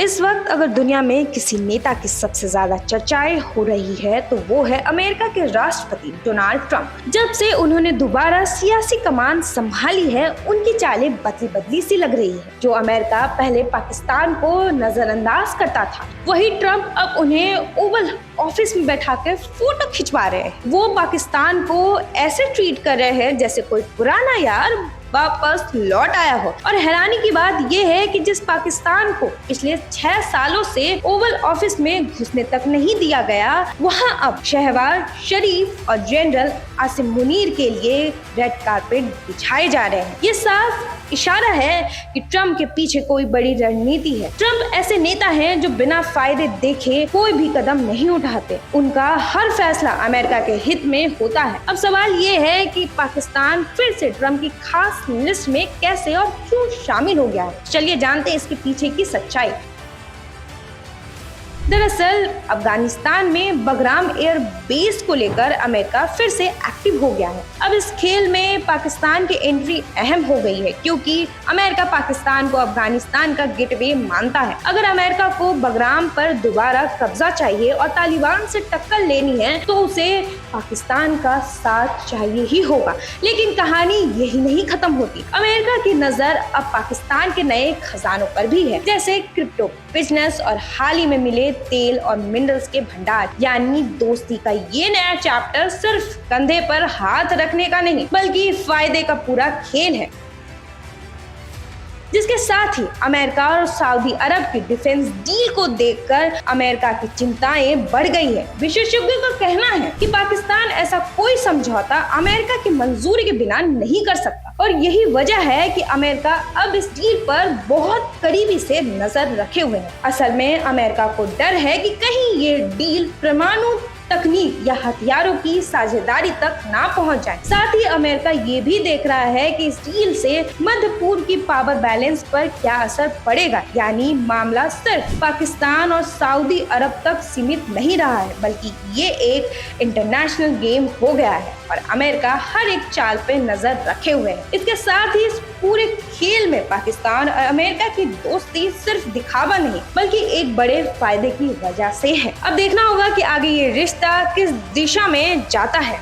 इस वक्त अगर दुनिया में किसी नेता की सबसे ज्यादा चर्चाएं हो रही है तो वो है अमेरिका के राष्ट्रपति डोनाल्ड ट्रंप। जब से उन्होंने दोबारा सियासी कमान संभाली है, उनकी चालें बदली बदली सी लग रही है। जो अमेरिका पहले पाकिस्तान को नजरअंदाज करता था, वही ट्रंप अब उन्हें ओवल ऑफिस में बैठा कर फोटो खिंचवा रहे हैं। वो पाकिस्तान को ऐसे ट्रीट कर रहे हैं जैसे कोई पुराना यार वापस लौट आया हो। और हैरानी की बात यह है कि जिस पाकिस्तान को पिछले 6 सालों से ओवल ऑफिस में घुसने तक नहीं दिया गया, वहां अब शहबाज शरीफ और जनरल आसिम मुनीर के लिए रेड कारपेट बिछाए जा रहे हैं। ये साफ इशारा है कि ट्रंप के पीछे कोई बड़ी रणनीति है। ट्रंप ऐसे नेता हैं जो बिना फायदे देखे कोई भी कदम नहीं उठाते। उनका हर फैसला अमेरिका के हित में होता है। अब सवाल ये है कि पाकिस्तान फिर से ट्रंप की खास लिस्ट में कैसे और क्यों शामिल हो गया है। चलिए जानते हैं इसके पीछे की सच्चाई। दरअसल अफगानिस्तान में बगराम एयर बेस को लेकर अमेरिका फिर से एक्टिव हो गया है। अब इस खेल में पाकिस्तान की एंट्री अहम हो गई है, क्योंकि अमेरिका पाकिस्तान को अफगानिस्तान का गेटवे मानता है। अगर अमेरिका को बगराम पर दोबारा कब्जा चाहिए और तालिबान से टक्कर लेनी है तो उसे पाकिस्तान का साथ चाहिए ही होगा। लेकिन कहानी यही नहीं खत्म होती। अमेरिका की नजर अब पाकिस्तान के नए खजानों पर भी है, जैसे क्रिप्टो बिजनेस और हाल ही में मिले तेल और मिनरल्स के भंडार। यानी दोस्ती का ये नया चैप्टर सिर्फ कंधे पर हाथ रखने का नहीं, बल्कि फायदे का पूरा खेल है, जिसके साथ ही अमेरिका और सऊदी अरब की डिफेंस डील को देखकर अमेरिका की चिंताएं बढ़ गई है। विशेषज्ञों का कहना है कि पाकिस्तान ऐसा कोई समझौता अमेरिका की मंजूरी के बिना नहीं कर सकता, और यही वजह है कि अमेरिका अब इस डील पर बहुत करीबी से नजर रखे हुए है। असल में अमेरिका को डर है कि कहीं ये डील परमाणु तकनीक या हथियारों की साझेदारी तक ना पहुंच जाए। साथ ही अमेरिका ये भी देख रहा है कि इस डील से मध्य पूर्व की पावर बैलेंस पर क्या असर पड़ेगा। यानी मामला सिर्फ पाकिस्तान और सऊदी अरब तक सीमित नहीं रहा है, बल्कि ये एक इंटरनेशनल गेम हो गया है और अमेरिका हर एक चाल पे नजर रखे हुए है। इसके साथ ही इस पूरे खेल में पाकिस्तान और अमेरिका की दोस्ती सिर्फ दिखावा नहीं, बल्कि एक बड़े फायदे की वजह से है। अब देखना होगा कि आगे ये रिश्ता किस दिशा में जाता है।